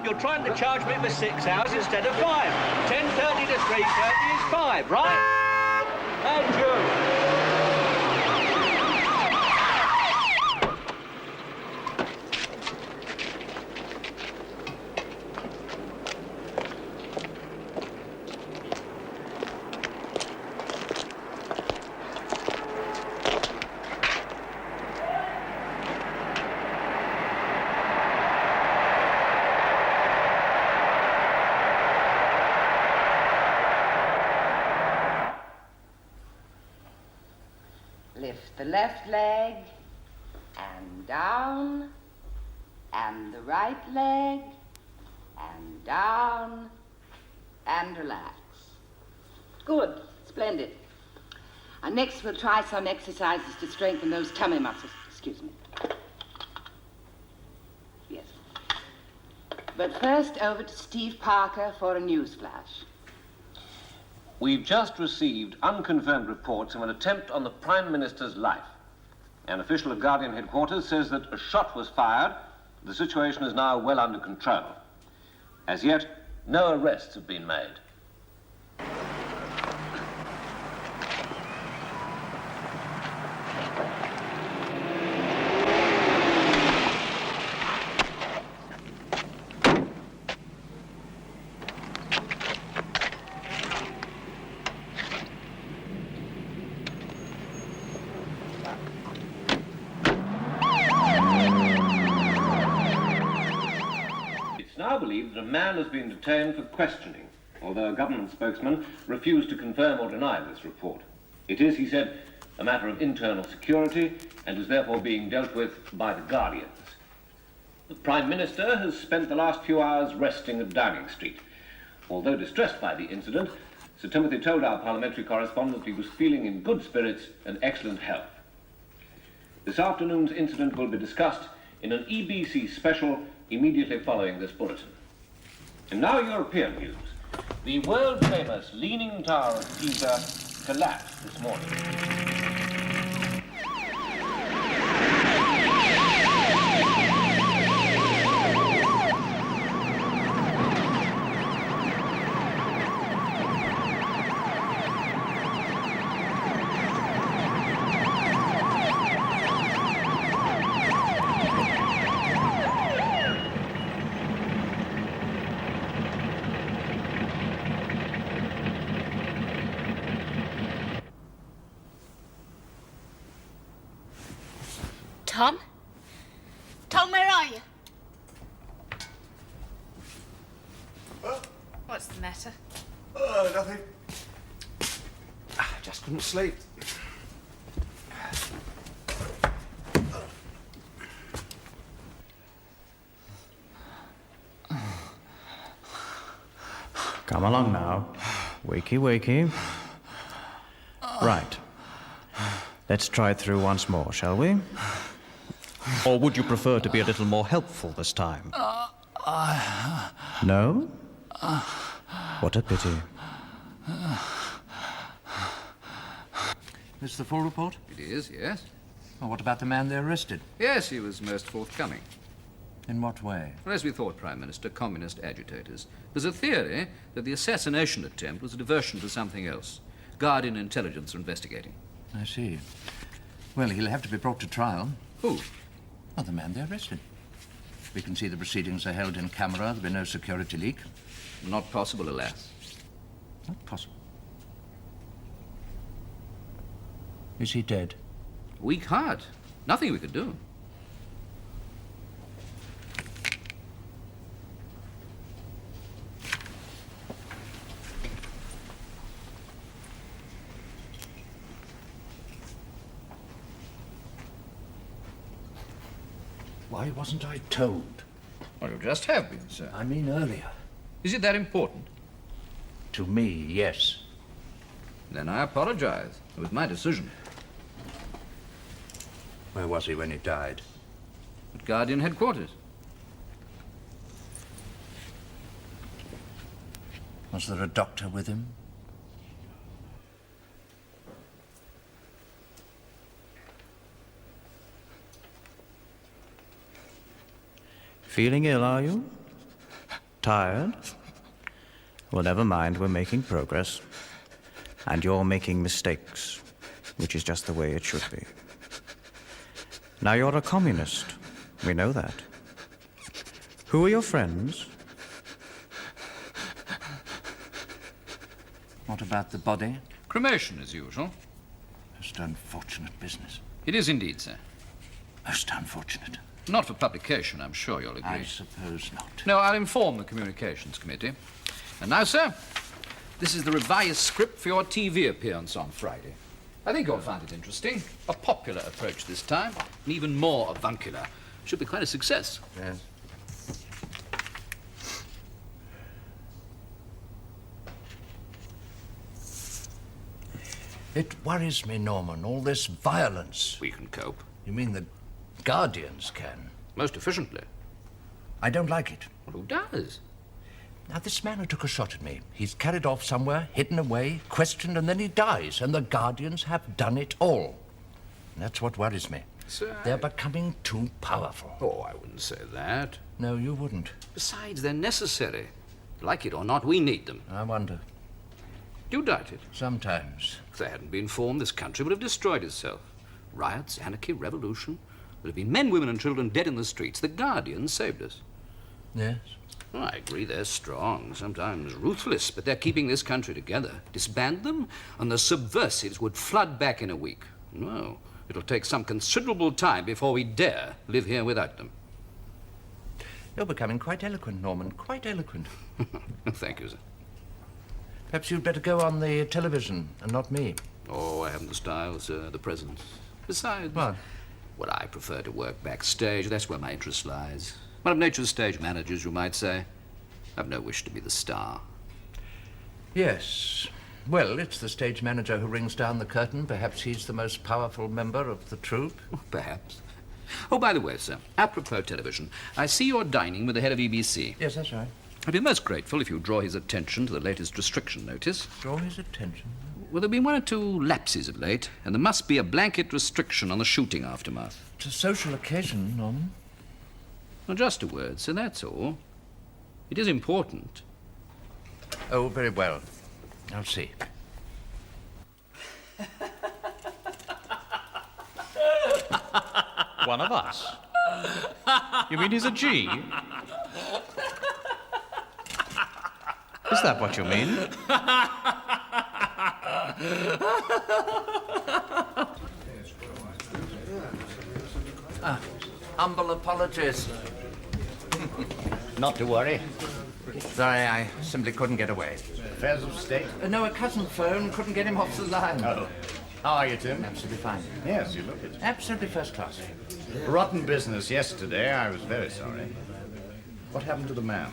you're trying to charge me for 6 hours instead of 5. 10:30 to 3:30 is 5, right? And you. Lift the left leg, and down, and the right leg, and down, and relax. Good, splendid. And next we'll try some exercises to strengthen those tummy muscles. Excuse me. Yes. But first over to Steve Parker for a news flash. We've just received unconfirmed reports of an attempt on the Prime Minister's life. An official at Guardian headquarters says that a shot was fired. The situation is now well under control. As yet, no arrests have been made. Now believed that a man has been detained for questioning, although a government spokesman refused to confirm or deny this report. It is, he said, a matter of internal security and is therefore being dealt with by the Guardians. The Prime Minister has spent the last few hours resting at Downing Street. Although distressed by the incident, Sir Timothy told our parliamentary correspondent he was feeling in good spirits and excellent health. This afternoon's incident will be discussed in an EBC special immediately following this bulletin. And now European news. The world-famous Leaning Tower of Pisa collapsed this morning. Tom? Tom, where are you? What's the matter? Nothing. I just couldn't sleep. Come along now. Wakey, wakey. Right. Let's try it through once more, shall we? Or would you prefer to be a little more helpful this time? No? What a pity. This the full report? It is, yes. Well, what about the man they arrested? Yes, he was most forthcoming. In what way? Well, as we thought, Prime Minister, communist agitators. There's a theory that the assassination attempt was a diversion to something else. Guardian intelligence are investigating. I see. Well, he'll have to be brought to trial. Who? Well, the man they arrested. We can see the proceedings are held in camera. There'll be no security leak. Not possible, alas. Not possible. Is he dead? Weak heart. Nothing we could do. Why wasn't I told? Well, you just have been, sir. I mean earlier. Is it that important? To me, yes. Then I apologize. It was my decision. Where was he when he died? At Guardian headquarters. Was there a doctor with him? Feeling ill, are you? Tired? Well, never mind, we're making progress. And you're making mistakes, which is just the way it should be. Now, you're a communist. We know that. Who are your friends? What about the body? Cremation, as usual. Most unfortunate business. It is indeed, sir. Most unfortunate. Not for publication, I'm sure you'll agree. I suppose not. No, I'll inform the Communications Committee. And now, sir, this is the revised script for your TV appearance on Friday. I think you'll find it interesting. A popular approach this time, and even more avuncular. Should be quite a success. Yes. It worries me, Norman, all this violence. We can cope. You mean the Guardians can? Most efficiently. I don't like it. Well, who does? Now, this man who took a shot at me, he's carried off somewhere, hidden away, questioned, and then he dies, and the Guardians have done it all. And that's what worries me. Sir, They're becoming too powerful. Oh, I wouldn't say that. No, you wouldn't. Besides, they're necessary. Like it or not, we need them. I wonder. Do you doubt it? Sometimes. If they hadn't been formed, this country would have destroyed itself. Riots, anarchy, revolution. There'd have been men, women, and children dead in the streets. The Guardians saved us. Yes. Well, I agree they're strong, sometimes ruthless, but they're keeping this country together. Disband them, and the subversives would flood back in a week. No, it'll take some considerable time before we dare live here without them. You're becoming quite eloquent, Norman. Quite eloquent. Thank you, sir. Perhaps you'd better go on the television and not me. Oh, I haven't the style, sir, the presence. Besides... What? Well, I prefer to work backstage. That's where my interest lies. One of nature's stage managers, you might say. I've no wish to be the star. Yes. Well, it's the stage manager who rings down the curtain. Perhaps he's the most powerful member of the troupe. Perhaps. Oh, by the way, sir, apropos television, I see you're dining with the head of EBC. Yes, that's right. I'd be most grateful if you draw his attention to the latest restriction notice. Draw his attention. Well, there have been one or two lapses of late, and there must be a blanket restriction on the shooting aftermath. It's a social occasion, Norman. Well, just a word, sir, that's all. It is important. Oh, very well. I'll see. One of us? You mean he's a G? Is that what you mean? Humble apologies. Not to worry. Sorry, I simply couldn't get away. Affairs of state. No, a cousin phoned, couldn't get him off the line. Oh. How are you, Tim? Absolutely fine. Yes, you look it. Absolutely first class. Rotten business yesterday. I was very sorry. What happened to the man?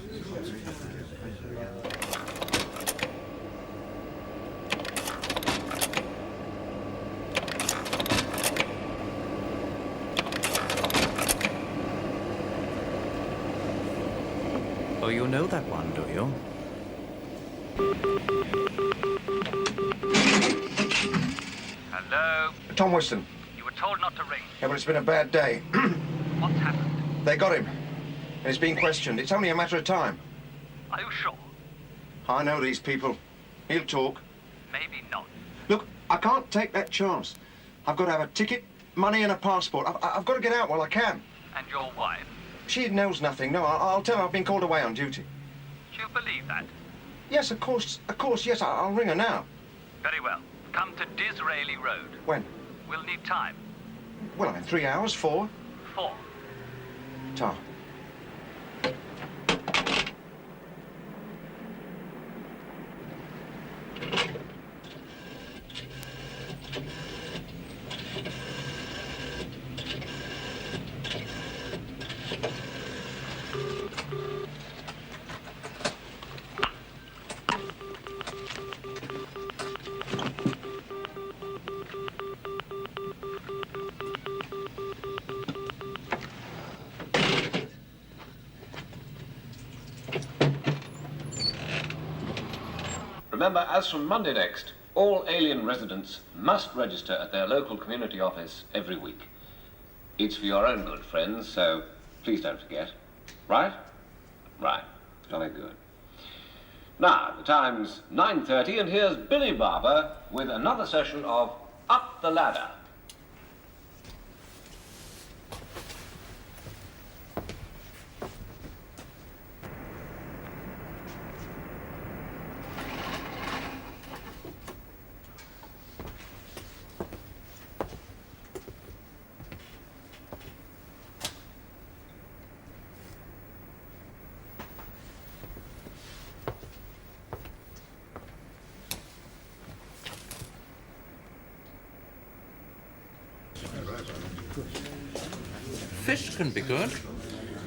Oh, you know that one, do you? Hello? Tom Weston. You were told not to ring. Yeah, but it's been a bad day. What's happened? They got him. And he's being questioned. It's only a matter of time. Are you sure? I know these people. He'll talk. Maybe not. Look, I can't take that chance. I've got to have a ticket, money and a passport. I've got to get out while I can. And your wife? She knows nothing. No, I'll tell her I've been called away on duty. Do you believe that? Yes, of course, yes. I'll ring her now. Very well. Come to Disraeli Road. When? We'll need time. Well, in 3 hours, 4. 4. Ta. Remember, as from Monday next, all alien residents must register at their local community office every week. It's for your own good, friends, so please don't forget. Right? Right. Very good. Now, the time's 9:30, and here's Billy Barber with another session of Up the Ladder. Fish can be good.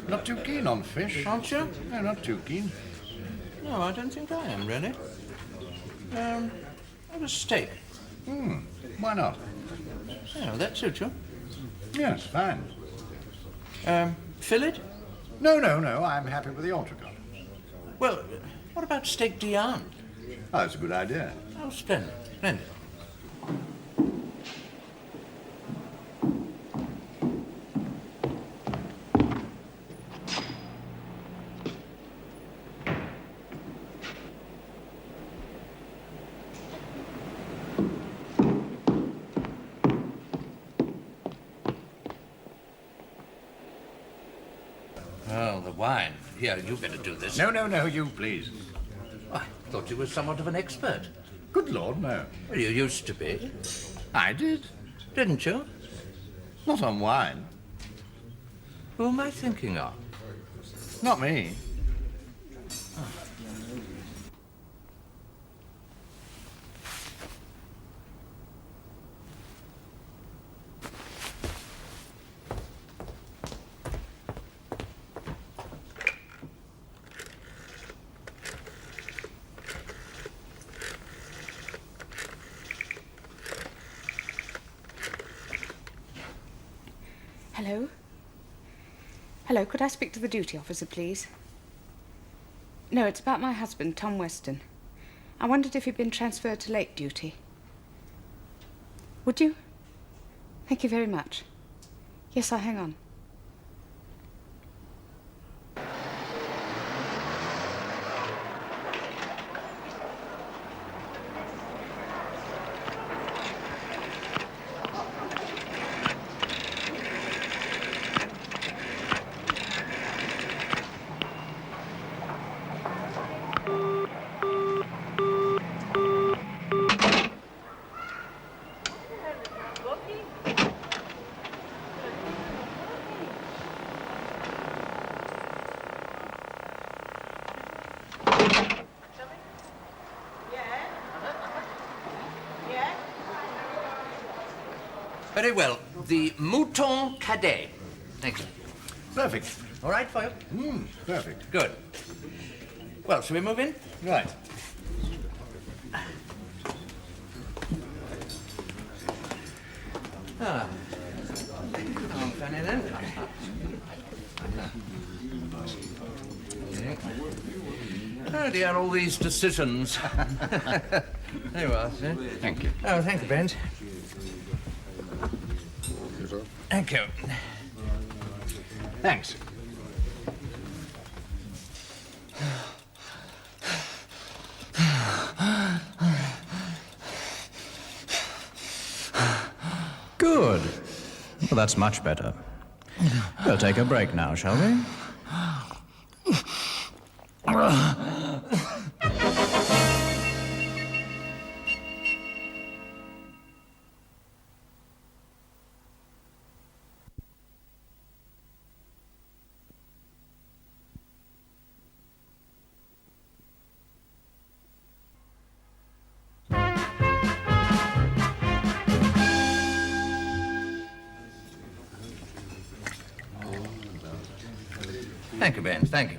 Not too keen on fish. Aren't you? No, not too keen. No, I don't think I am, really. Have a steak. Why not? Oh, that suits you. Yes, fine. Fillet? No, I'm happy with the entrecôte. Well, what about steak d'Iane? Oh, that's a good idea. Oh, splendid, splendid. Oh, the wine. Here, you better do this. No, you please. I thought you were somewhat of an expert. Good Lord, no. Well, you used to be. I did. Didn't you? Not on wine. Who am I thinking of? Not me. Hello? Hello, could I speak to the duty officer, please? No, it's about my husband, Tom Weston. I wondered if he'd been transferred to late duty. Would you? Thank you very much. Yes, I'll hang on. Very well. The mouton cadet. Thank you. Perfect. All right for you? Perfect. Good. Well, shall we move in? Right. Ah. Come on, Fanny, then. Oh, dear, all these decisions. There you are, sir. Thank you. Oh, thank you, Brent. Thank you. Thanks. Good. Well, that's much better. We'll take a break now, shall we? Thank you, Ben. Thank you.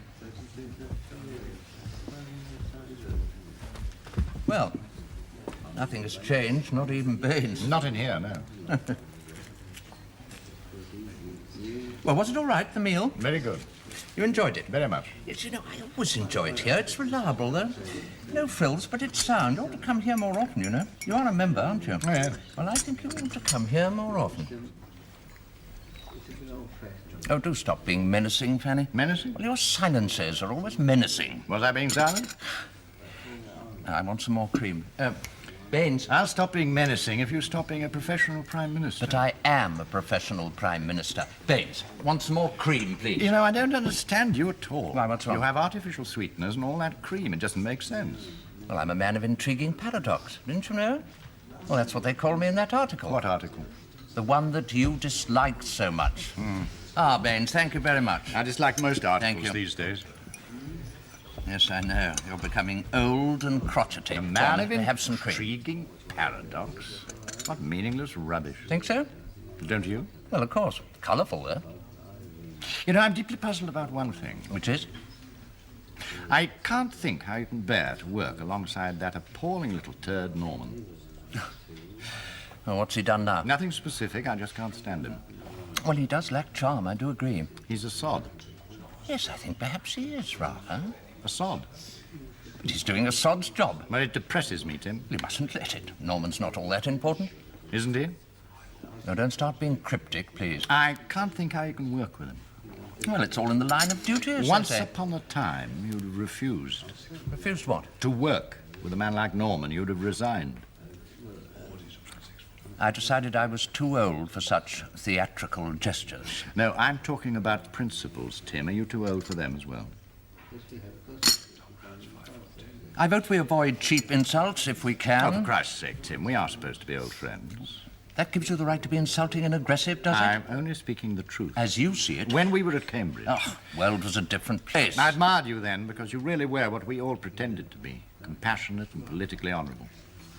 Well, nothing has changed, not even Baines. Not in here, no. Well, was it all right, the meal? Very good. You enjoyed it? Very much. Yes, you know, I always enjoy it here. It's reliable, though. No frills, but it's sound. You ought to come here more often, you know. You are a member, aren't you? Oh, yes. Well, I think you ought to come here more often. Oh, do stop being menacing, Fanny. Menacing? Well, your silences are always menacing. Was I being silent? I want some more cream. Baines. I'll stop being menacing if you stop being a professional Prime Minister. But I am a professional Prime Minister. Baines, want some more cream, please? You know, I don't understand you at all. Why, what's wrong? You have artificial sweeteners and all that cream. It doesn't make sense. Well, I'm a man of intriguing paradox, didn't you know? Well, that's what they call me in that article. What article? The one that you dislike so much. Ah, Baines, thank you very much. I dislike most articles Thank you. these days. Yes, I know. You're becoming old and crotchety. A man of have some cream. intriguing paradox. What meaningless rubbish. Think so? Don't you? Well, of course. Colourful, though. You know, I'm deeply puzzled about one thing. Which is? I can't think how you can bear to work alongside that appalling little turd Norman. Well, what's he done now? Nothing specific, I just can't stand him. Well, he does lack charm, I do agree. He's a sod. Yes, I think perhaps he is, rather. A sod. But he's doing a sod's job. Well, it depresses me, Tim. You mustn't let it. Norman's not all that important. Isn't he? Now, don't start being cryptic, please. I can't think how you can work with him. Well, it's all in the line of duty, as Once they say. upon a time, you'd have refused. Refused what? To work with a man like Norman, you'd have resigned. I decided I was too old for such theatrical gestures. No, I'm talking about principles, Tim. Are you too old for them as well? I vote we avoid cheap insults if we can. Oh, for Christ's sake, Tim, we are supposed to be old friends. That gives you the right to be insulting and aggressive, does I'm it? only speaking the truth. As you see it. When we were at Cambridge. Oh, well, it was a different place. I admired you then because you really were what we all pretended to be. Compassionate and politically honourable.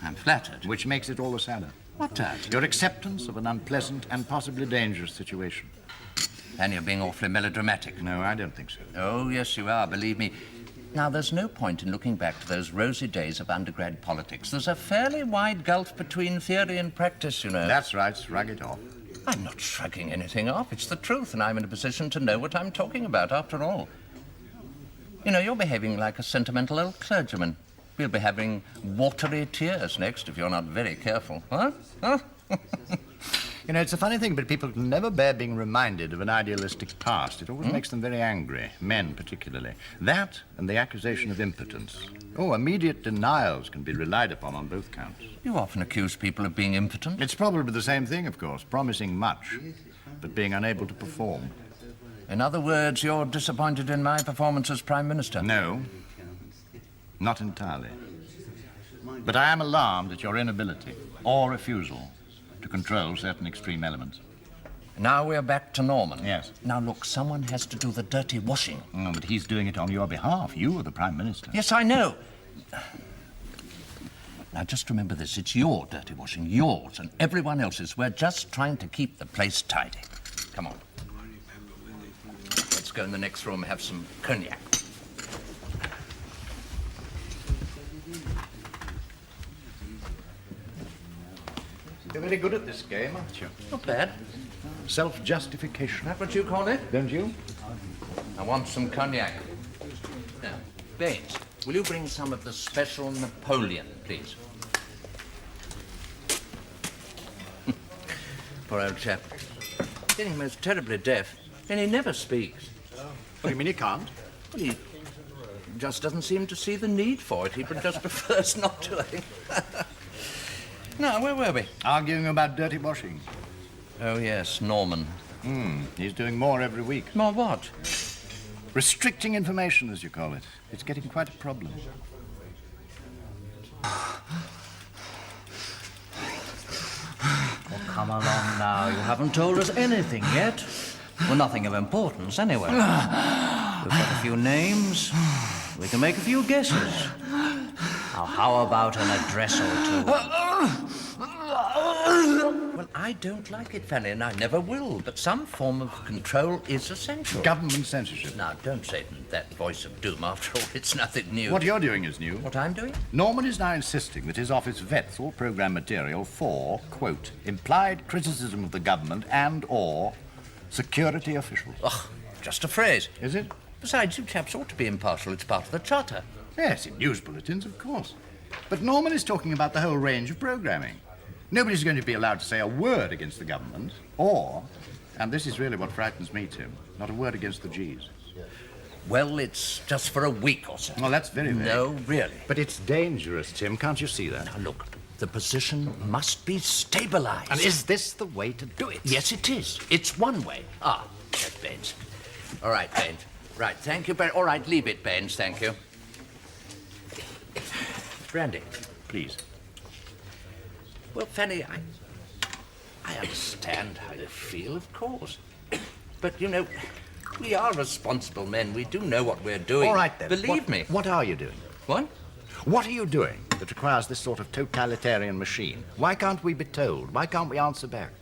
I'm flattered. Which makes it all the sadder. What does? Your acceptance of an unpleasant and possibly dangerous situation. And you're being awfully melodramatic. No, I don't think so. Oh, yes, you are, believe me. Now, there's no point in looking back to those rosy days of undergrad politics. There's a fairly wide gulf between theory and practice, you know. That's right, shrug it off. I'm not shrugging anything off. It's the truth, and I'm in a position to know what I'm talking about, after all. You know, you're behaving like a sentimental old clergyman. We'll be having watery tears next if you're not very careful. Huh? You know, it's a funny thing, but people can never bear being reminded of an idealistic past. It always makes them very angry, men particularly. That and the accusation of impotence. Oh, immediate denials can be relied upon on both counts. You often accuse people of being impotent. It's probably the same thing, of course, promising much, but being unable to perform. In other words, you're disappointed in my performance as Prime Minister? No, not entirely. But I am alarmed at your inability or refusal to control certain extreme elements. Now we're back to Norman. Yes. Now, look, someone has to do the dirty washing. Oh, but he's doing it on your behalf. You are the Prime Minister. Yes, I know. Now, just remember this. It's your dirty washing, yours and everyone else's. We're just trying to keep the place tidy. Come on. Let's go in the next room and have some cognac. You're very good at this game, aren't you? Not bad. Self-justification. That what you call it? Don't you? I want some cognac. Now, Baines, will you bring some of the special Napoleon, please? Poor old chap. Getting most terribly deaf, and he never speaks. What do you mean he can't? Well, he just doesn't seem to see the need for it. He just prefers not to, I think. Now, where were we? Arguing about dirty washing. Oh, yes, Norman. He's doing more every week. More what? Restricting information, as you call it. It's getting quite a problem. Oh, come along now. You haven't told us anything yet. Well, nothing of importance, anyway. We've got a few names. We can make a few guesses. Now, how about an address or two? Well, I don't like it, Fanny, and I never will. But some form of control is essential. Government censorship. Now, don't say it in that voice of doom. After all, it's nothing new. What you're doing is new. What I'm doing? Norman is now insisting that his office vets all programme material for, quote, implied criticism of the government and/or security officials. Ugh, just a phrase. Is it? Besides, you chaps ought to be impartial. It's part of the Charter. Yes, in news bulletins, of course. But Norman is talking about the whole range of programming. Nobody's going to be allowed to say a word against the government or And this is really what frightens me, Tim. Not a word against the G's. Well, it's just for a week or so. Well, that's very vague. No, really. But it's dangerous, Tim. Can't you see that? Now, look, the position must be stabilized. And is this the way to do it? Yes, it is. It's one way. Ah, there's Baines. All right, Baines. Right, thank you, All right, leave it, Baines, thank you. Brandy. Please. Well, Fanny, I understand how you feel, of course. But, you know, we are responsible men. We do know what we're doing. All right, then. Believe me. What are you doing? What? What are you doing that requires this sort of totalitarian machine? Why can't we be told? Why can't we answer back?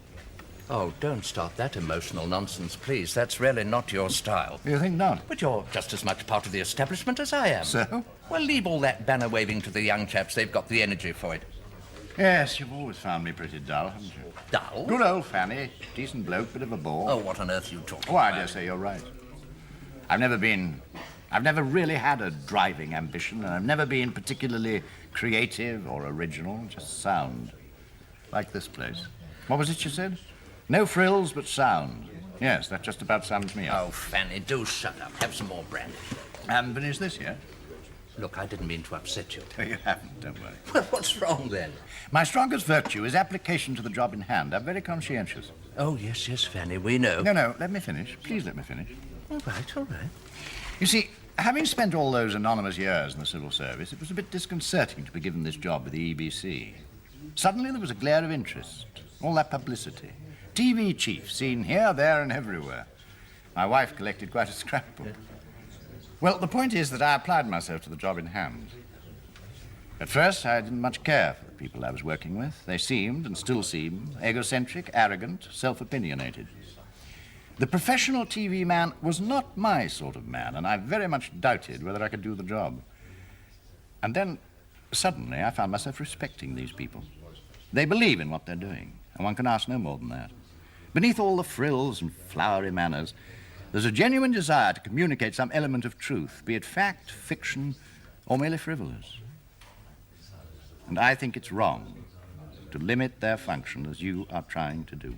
Oh, don't start that emotional nonsense, please. That's really not your style. You think not? But you're just as much part of the establishment as I am. So? Well, leave all that banner waving to the young chaps. They've got the energy for it. Yes, you've always found me pretty dull, haven't you? Dull? Good old Fanny. Decent bloke, bit of a bore. Oh, what on earth are you talking Oh, I about? dare say you're right. I've never really had a driving ambition, and I've never been particularly creative or original, just sound. Like this place. What was it you said? No frills, but sound. Yes, that just about sums me up. Oh, Fanny, do shut up. Have some more brandy. I haven't finished this yet. Look, I didn't mean to upset you. No, you haven't, don't worry. Well, what's wrong then? My strongest virtue is application to the job in hand. I'm very conscientious. Oh, yes, Fanny, we know. No, let me finish. Please let me finish. All right. You see, having spent all those anonymous years in the civil service, it was a bit disconcerting to be given this job with the EBC. Suddenly there was a glare of interest, all that publicity. TV chief seen here, there, and everywhere. My wife collected quite a scrapbook. Well, the point is that I applied myself to the job in hand. At first, I didn't much care for the people I was working with. They seemed, and still seem, egocentric, arrogant, self-opinionated. The professional TV man was not my sort of man, and I very much doubted whether I could do the job. And then, suddenly, I found myself respecting these people. They believe in what they're doing, and one can ask no more than that. Beneath all the frills and flowery manners, there's a genuine desire to communicate some element of truth, be it fact, fiction, or merely frivolous. And I think it's wrong to limit their function as you are trying to do.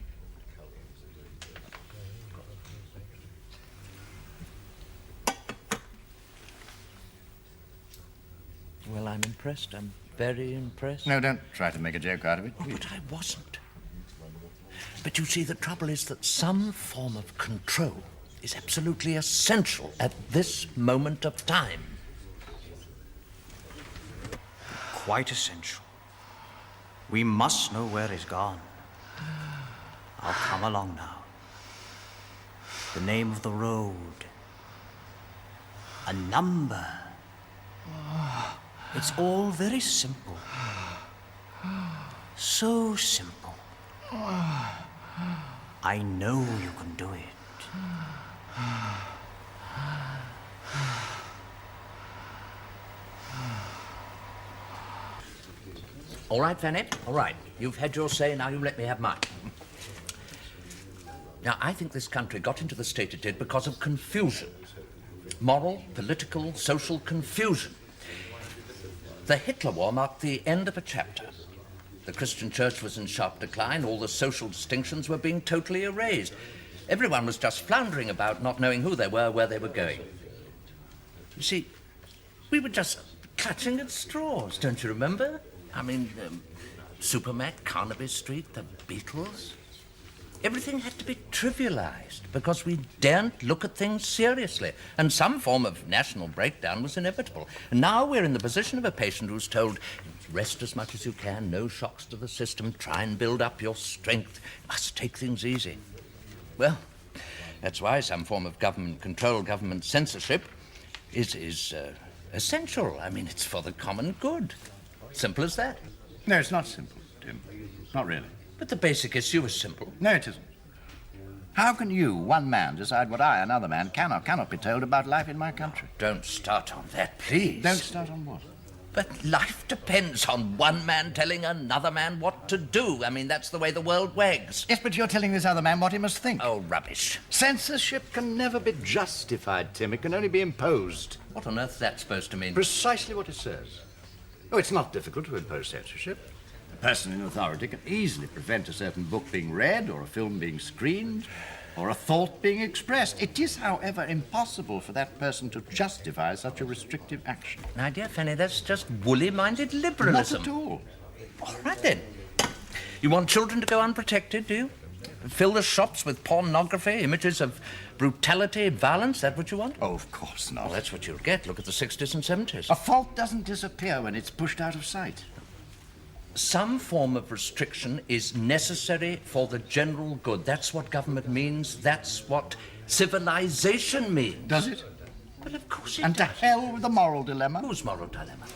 Well, I'm impressed. I'm very impressed. No, don't try to make a joke out of it. Oh, but I wasn't. But you see, the trouble is that some form of control is absolutely essential at this moment of time. Quite essential. We must know where he's gone. I'll come along now. The name of the road. A number. It's all very simple. So simple. I know you can do it. All right, Fanny, all right. You've had your say, now you let me have mine. Now, I think this country got into the state it did because of confusion. Moral, political, social confusion. The Hitler War marked the end of a chapter. The Christian church was in sharp decline. All the social distinctions were being totally erased. Everyone was just floundering about, not knowing who they were, where they were going. You see, we were just clutching at straws, don't you remember? I mean, Supermac, Carnaby Street, the Beatles. Everything had to be trivialized because we daren't look at things seriously, and some form of national breakdown was inevitable. And now we're in the position of a patient who's told, rest as much as you can, no shocks to the system, try and build up your strength, must take things easy. Well, that's why some form of government control, government censorship is essential. I mean, it's for the common good. Simple as that. No, it's not simple, Tim. Not really. But the basic issue is simple. No, it isn't. How can you, one man, decide what I, another man, can or cannot be told about life in my country? Don't start on that, please. Don't start on what? But life depends on one man telling another man what to do. I mean, that's the way the world wags. Yes, but you're telling this other man what he must think. Oh, rubbish. Censorship can never be justified, Tim. It can only be imposed. What on earth is that supposed to mean? Precisely what it says. Oh, it's not difficult to impose censorship. A person in authority can easily prevent a certain book being read or a film being screened. or a thought being expressed. It is, however, impossible for that person to justify such a restrictive action. My dear Fanny, that's just woolly-minded liberalism. Not at all. All right, then. You want children to go unprotected, do you? Fill the shops with pornography, images of brutality, violence? That what you want? Oh, of course not. Well, that's what you'll get. Look at the 60s and 70s. A fault doesn't disappear when it's pushed out of sight. Some form of restriction is necessary for the general good. That's what government means. That's what civilization means. Does it? Well, of course it And does. to hell with the moral dilemma. Whose moral dilemma?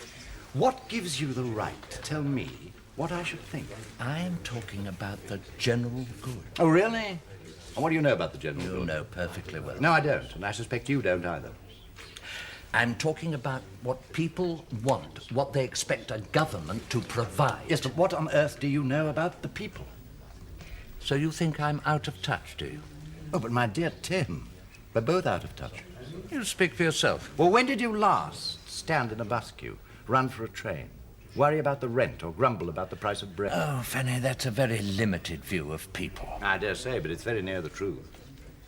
What gives you the right to tell me what I should think? I'm talking about the general good. Oh, really? And what do you know about the general You good? know perfectly well. No, I don't, and I suspect you don't either. I'm talking about what people want, what they expect a government to provide. Yes, but what on earth do you know about the people? So you think I'm out of touch, do you? Oh, but my dear Tim, we're both out of touch. You speak for yourself. Well, when did you last stand in a bus queue, run for a train, worry about the rent or grumble about the price of bread? Oh, Fanny, that's a very limited view of people. I dare say, but it's very near the truth.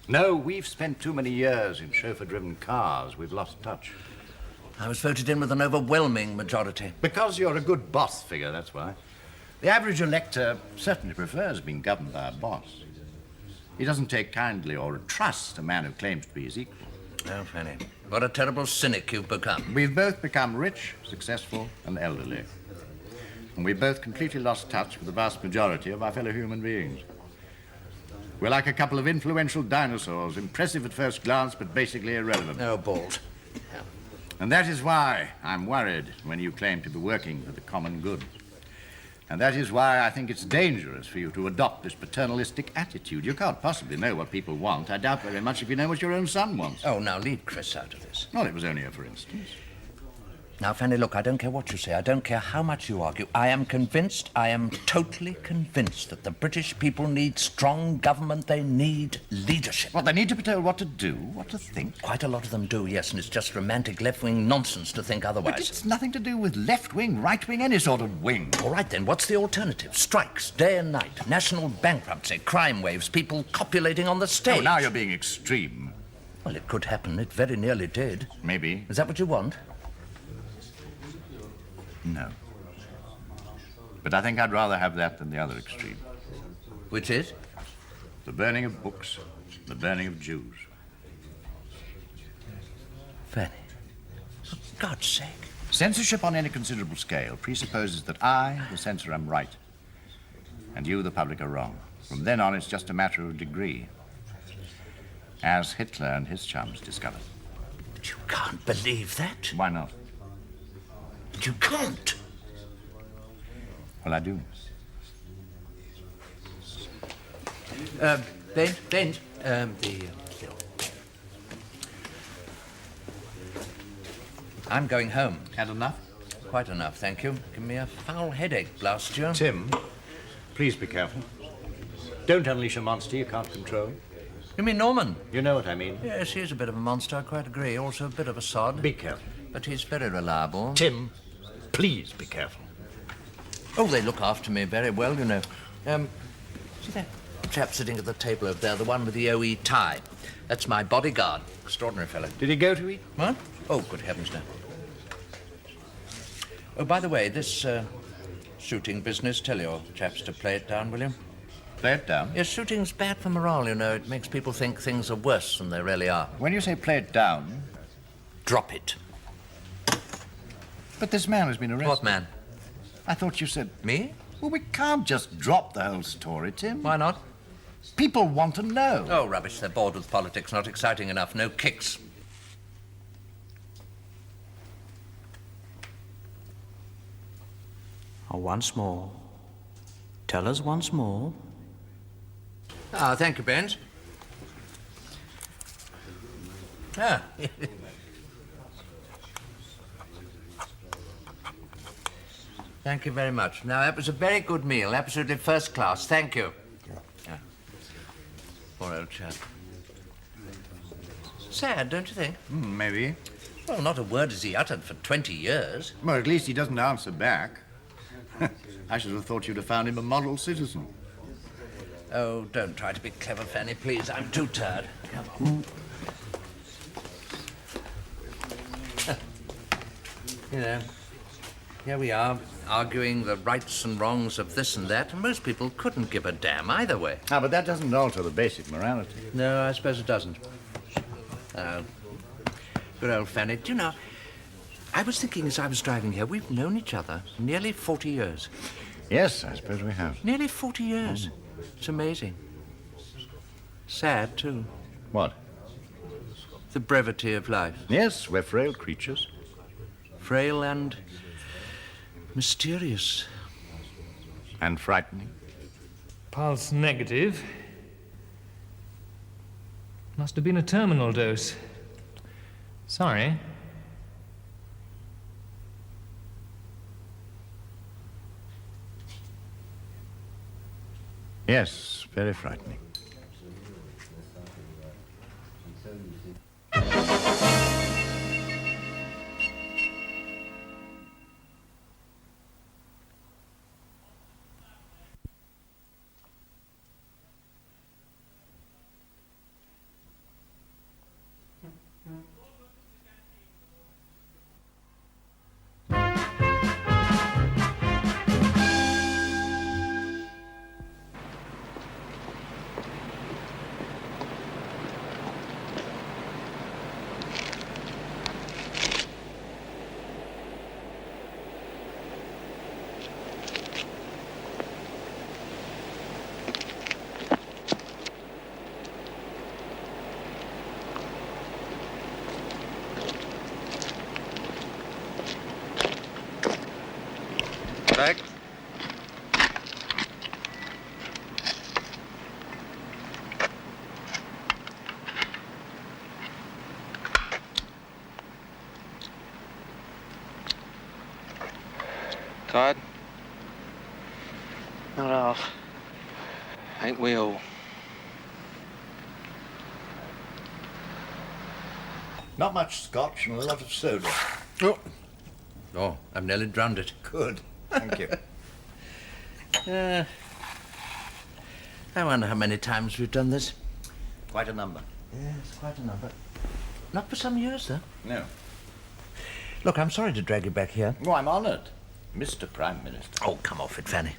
No, we've spent too many years in chauffeur-driven cars. We've lost touch. I was voted in with an overwhelming majority. Because you're a good boss figure, that's why. The average elector certainly prefers being governed by a boss. He doesn't take kindly or trust a man who claims to be his equal. Oh, Fanny, what a terrible cynic you've become. We've both become rich, successful, and elderly. And we've both completely lost touch with the vast majority of our fellow human beings. We're like a couple of influential dinosaurs, impressive at first glance, but basically irrelevant. No, bald. And that is why I'm worried when you claim to be working for the common good. And that is why I think it's dangerous for you to adopt this paternalistic attitude. You can't possibly know what people want. I doubt very much if you know what your own son wants. Oh, now leave Chris out of this. Well, it was only a for instance. Now, Fanny, look, I don't care what you say. I don't care how much you argue. I am totally convinced that the British people need strong government. They need leadership. Well, they need to be told what to do, what to think. Quite a lot of them do, yes, and it's just romantic left-wing nonsense to think otherwise. But it's nothing to do with left-wing, right-wing, any sort of wing. All right, then, what's the alternative? Strikes, day and night, national bankruptcy, crime waves, people copulating on the stage. Oh, now you're being extreme. Well, it could happen. It very nearly did. Maybe. Is that what you want? No. But I think I'd rather have that than the other extreme. Which is? The burning of books, the burning of Jews. Fanny, for God's sake. Censorship on any considerable scale presupposes that I, the censor, am right, and you, the public, are wrong. From then on, it's just a matter of degree, as Hitler and his chums discovered. But you can't believe that. Why not? But you can't. Well, I do. Ben, I'm going home. Had enough? Quite enough, thank you. Give me a foul headache, blast you. Tim, please be careful. Don't unleash a monster you can't control. You mean Norman? You know what I mean. Yes, he is a bit of a monster, I quite agree. Also a bit of a sod. Be careful. But he's very reliable. Tim, please be careful. Oh, they look after me very well, you know. See that chap sitting at the table over there, the one with the OE tie? That's my bodyguard. Extraordinary fellow. Did he go to eat? What? Oh, good heavens, no. Oh, by the way, this shooting business, tell your chaps to play it down, will you? Play it down? Yes, shooting's bad for morale, you know. It makes people think things are worse than they really are. When you say play it down... Drop it. But this man has been arrested. What man? I thought you said... Me? Well, we can't just drop the whole story, Tim. Why not? People want to know. Oh, rubbish. They're bored with politics. Not exciting enough. No kicks. Oh, once more. Tell us once more. Ah, thank you, Benz. Ah. Thank you very much. Now, that was a very good meal. Absolutely first class. Thank you. Yeah. Poor old chap. Sad, don't you think? Maybe. Well, not a word has he uttered for 20 years. Well, at least he doesn't answer back. I should have thought you'd have found him a model citizen. Oh, don't try to be clever, Fanny, please. I'm too tired. Come on. You know, here we are, arguing the rights and wrongs of this and that, and most people couldn't give a damn either way. Ah, but that doesn't alter the basic morality. No, I suppose it doesn't. Oh, good old Fanny. Do you know, I was thinking as I was driving here, we've known each other nearly 40 years. Yes, I suppose we have. Nearly 40 years. It's amazing. Sad, too. What? The brevity of life. Yes, we're frail creatures. Frail and mysterious. And frightening. Pulse negative. Must have been a terminal dose. Sorry. Yes, very frightening. Back. Tired? Not half. Ain't we all? Not much scotch and a lot of soda. Oh, I've nearly drowned it. Good. Thank you. I wonder how many times we've done this. Quite a number. Yes, quite a number. Not for some years, though. No. Look, I'm sorry to drag you back here. Oh, I'm honoured. Mr. Prime Minister. Oh, come off it, Fanny.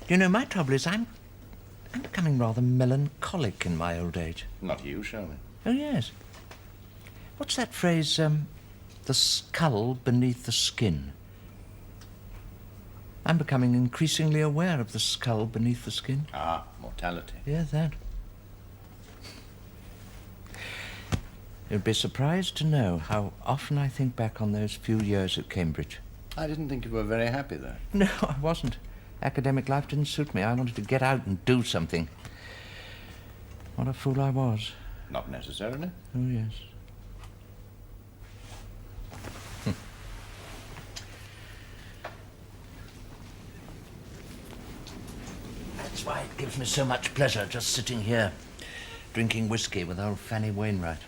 You know, my trouble is I'm becoming rather melancholic in my old age. Not you, Shirley. Oh, yes. What's that phrase, the skull beneath the skin? I'm becoming increasingly aware of the skull beneath the skin. Ah, mortality. Yeah, that. You'd be surprised to know how often I think back on those few years at Cambridge. I didn't think you were very happy there. No, I wasn't. Academic life didn't suit me. I wanted to get out and do something. What a fool I was. Not necessarily. Oh, yes. That's why it gives me so much pleasure just sitting here, drinking whiskey with old Fanny Wainwright.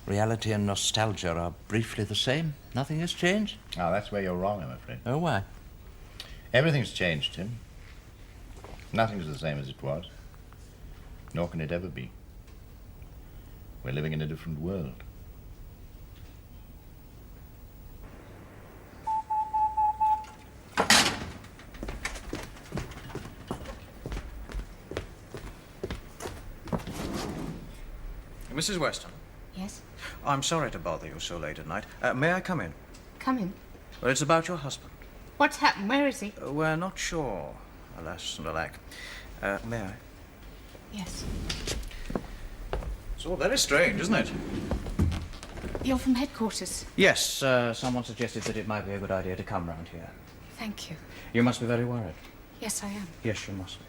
Reality and nostalgia are briefly the same. Nothing has changed. Ah, that's where you're wrong, I'm afraid. Oh, why? Everything's changed, Tim. Nothing's the same as it was. Nor can it ever be. We're living in a different world. Mrs. Weston, Yes? I'm sorry to bother you so late at night. May I come in? Come in. Well, it's about your husband. What's happened? Where is he? We're not sure, alas and alack. May I? Yes. It's all very strange, isn't it? You're from headquarters. Yes, someone suggested that it might be a good idea to come round here. Thank you. You must be very worried. Yes, I am. Yes, you must be.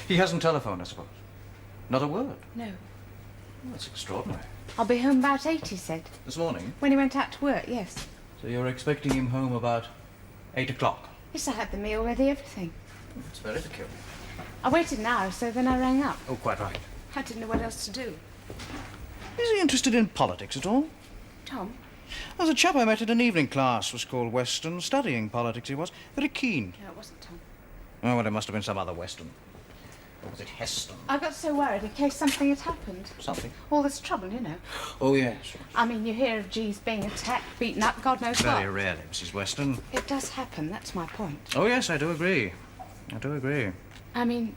He hasn't telephoned, I suppose. Not a word. No. Well, that's extraordinary. I'll be home about 8, he said. This morning? When he went out to work, yes. So you're expecting him home about 8 o'clock? Yes, I had the meal ready, everything. It's very peculiar. I waited an hour, so then I rang up. Oh, quite right. I didn't know what else to do. Is he interested in politics at all? Tom? There's a chap I met at an evening class, was called Weston, studying politics he was. Very keen. No, it wasn't Tom. Oh, well, it must have been some other Weston. Or was it Heston? I got so worried in case something had happened. Something? All this trouble, you know. Oh, yes. I mean, you hear of G's being attacked, beaten up, God knows what. Very rarely, Mrs. Weston. It does happen, that's my point. Oh, yes, I do agree. I do agree. I mean,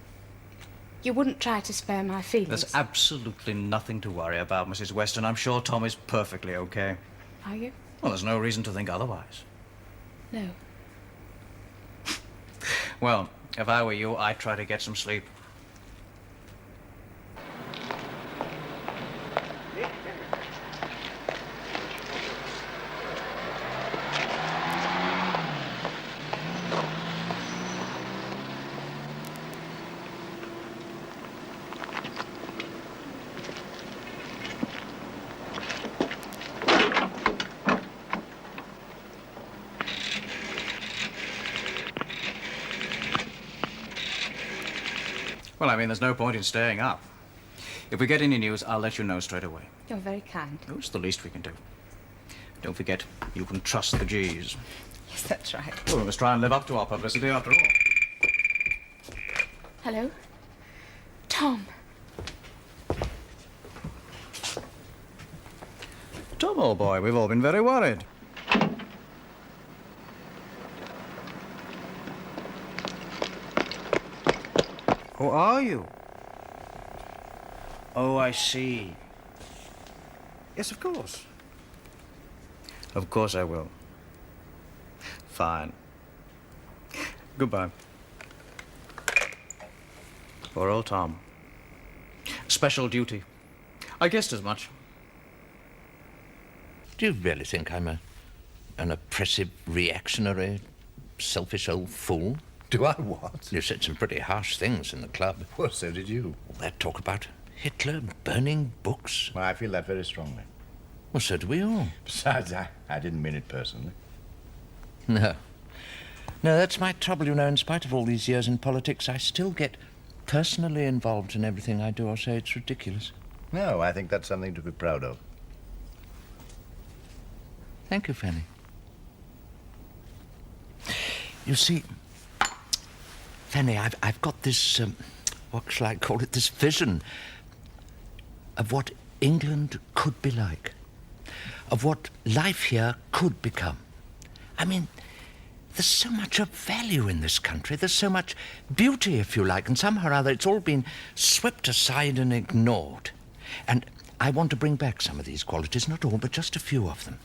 you wouldn't try to spare my feelings. There's absolutely nothing to worry about, Mrs. Weston. I'm sure Tom is perfectly okay. Are you? Well, there's no reason to think otherwise. No. Well, if I were you, I'd try to get some sleep. Well, I mean, there's no point in staying up. If we get any news, I'll let you know straight away. You're very kind. Oh, it's the least we can do. Don't forget, you can trust the G's. Yes, that's right. Well, we must try and live up to our publicity after all. Hello? Tom. Tom, old boy, we've all been very worried. Who are you? Oh, I see. Yes, of course. Of course I will. Fine. Goodbye. Poor old Tom. Special duty. I guessed as much. Do you really think I'm an oppressive, reactionary, selfish old fool? Do I what? You said some pretty harsh things in the club. Well, so did you. That talk about Hitler burning books. Well, I feel that very strongly. Well, so do we all. Besides, I didn't mean it personally. No. No, that's my trouble, you know. In spite of all these years in politics, I still get personally involved in everything I do or say. It's ridiculous. No, I think that's something to be proud of. Thank you, Fanny. You see, Fanny, I've got this, what shall I call it, this vision of what England could be like, of what life here could become. I mean, there's so much of value in this country, there's so much beauty, if you like, and somehow or other it's all been swept aside and ignored. And I want to bring back some of these qualities, not all, but just a few of them.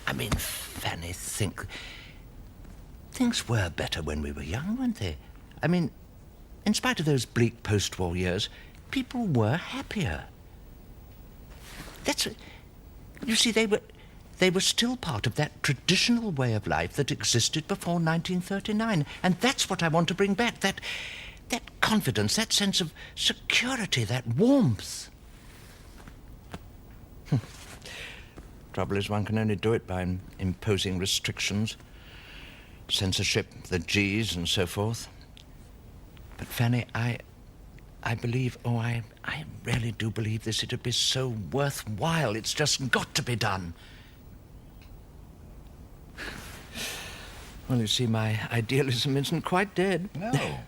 I mean, Fanny, things were better when we were young, weren't they? I mean, in spite of those bleak post-war years, people were happier. You see, they were still part of that traditional way of life that existed before 1939, and that's what I want to bring back, that confidence, that sense of security, that warmth. Trouble is, one can only do it by imposing restrictions, censorship, the G's and so forth. But Fanny, I believe, I really do believe this. It'd be so worthwhile. It's just got to be done. Well, you see, my idealism isn't quite dead. No,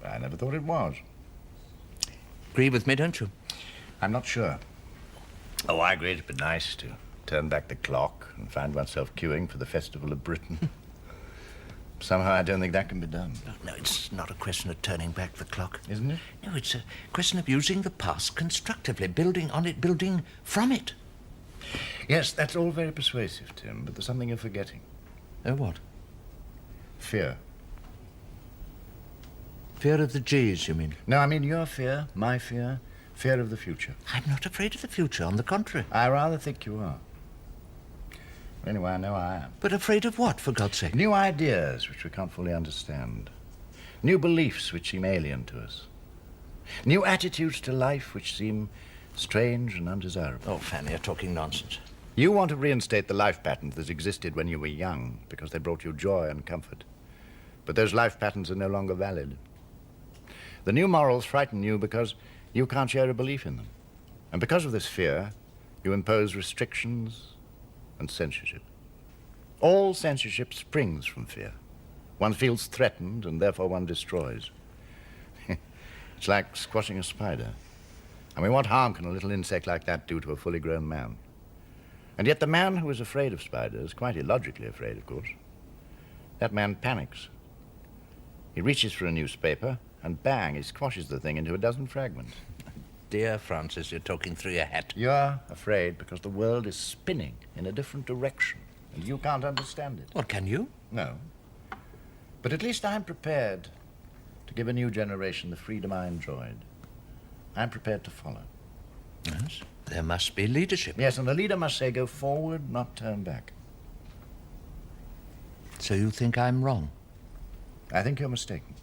I never thought it was. Agree with me, don't you? I'm not sure. Oh, I agree it'd be nice to turn back the clock and find oneself queuing for the Festival of Britain. Somehow I don't think that can be done. No, it's not a question of turning back the clock. Isn't it? No, it's a question of using the past constructively, building on it, building from it. Yes, that's all very persuasive, Tim, but there's something you're forgetting. Oh, what? Fear. Fear of the G's, you mean? No, I mean your fear, my fear, fear of the future. I'm not afraid of the future, on the contrary. I rather think you are. Anyway, I know I am. But afraid of what, for God's sake? New ideas which we can't fully understand. New beliefs which seem alien to us. New attitudes to life which seem strange and undesirable. Oh, Fanny, you're talking nonsense. You want to reinstate the life patterns that existed when you were young because they brought you joy and comfort. but those life patterns are no longer valid. The new morals frighten you because you can't share a belief in them. And because of this fear, you impose restrictions and censorship. All censorship springs from fear. One feels threatened, and therefore one destroys. It's like squashing a spider. I mean, what harm can a little insect like that do to a fully grown man? And yet the man who is afraid of spiders, quite illogically afraid, of course, that man panics. He reaches for a newspaper, and bang, he squashes the thing into a dozen fragments. Dear Francis, you're talking through your hat. You're afraid because the world is spinning in a different direction, and you can't understand it. Well, can you? No. But at least I'm prepared to give a new generation the freedom I enjoyed. I'm prepared to follow. Yes, there must be leadership. Yes, and the leader must say, go forward, not turn back. So you think I'm wrong? I think you're mistaken.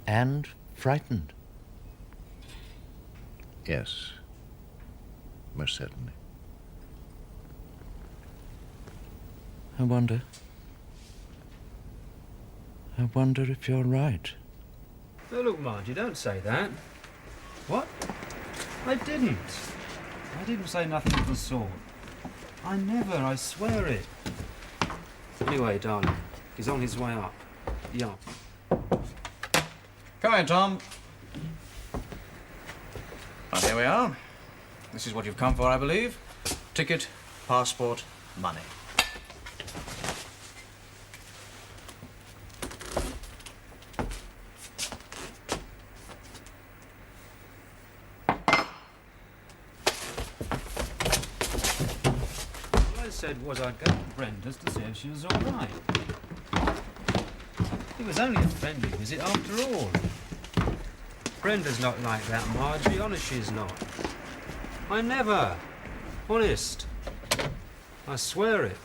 And frightened? Yes, most certainly. I wonder if you're right. Oh, look, Margie, don't say that. What? I didn't. I didn't say nothing of the sort. I never, I swear it. Anyway, darling, he's on his way up. Yeah. Come in, Tom. Well, here we are. This is what you've come for, I believe. Ticket, passport, money. All I said was I'd go to Brenda's to see if she was all right. It was only a friendly visit after all. Brenda's not like that, Margie. Honest, she's not. I never. Honest. I swear it.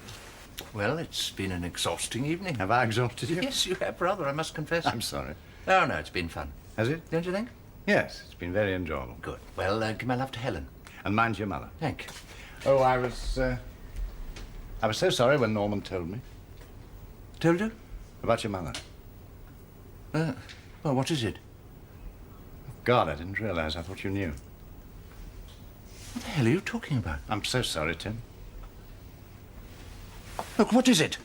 Well, it's been an exhausting evening. Have I exhausted you? Yes, you have, rather, I must confess. I'm sorry. Oh, no, it's been fun. Has it? Don't you think? Yes, it's been very enjoyable. Good. Well, give my love to Helen. And mind your mother. Thank you. Oh, I was so sorry when Norman told me. Told you? About your mother. Well, what is it? God, I didn't realize. I thought you knew. What the hell are you talking about? I'm so sorry, Tim. Look, what is it?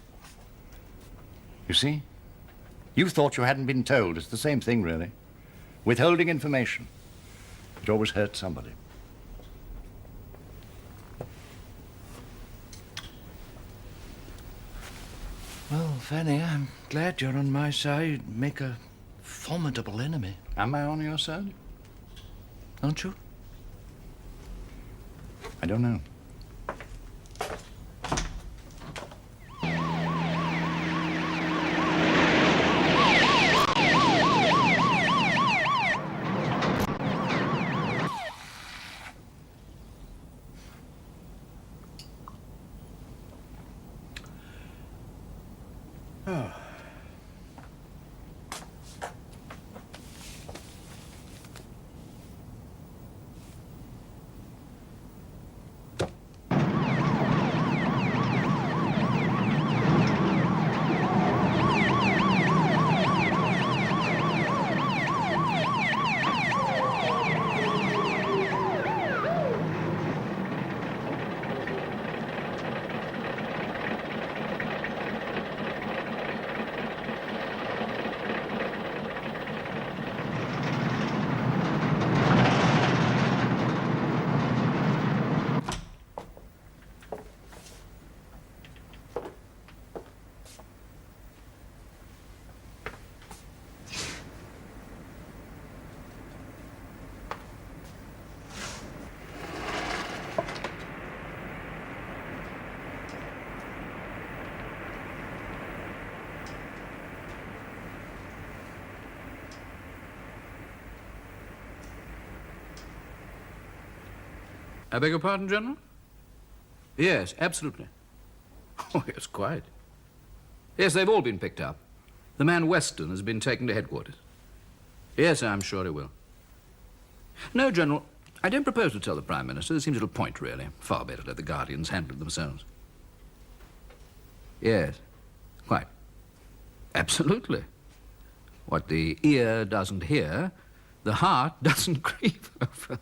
You see? You thought you hadn't been told. It's the same thing, really. Withholding information. It always hurts somebody. Well, Fanny, I'm glad you're on my side. You'd make a formidable enemy. Am I on your side? Aren't you? I don't know. Oh. I beg your pardon, General? Yes, absolutely. Oh, yes, quite. Yes, they've all been picked up. The man Weston has been taken to headquarters. Yes, I'm sure he will. No, General, I don't propose to tell the Prime Minister. There seems little point, really. Far better let the Guardians handle it themselves. Yes, quite. Absolutely. What the ear doesn't hear, the heart doesn't grieve over.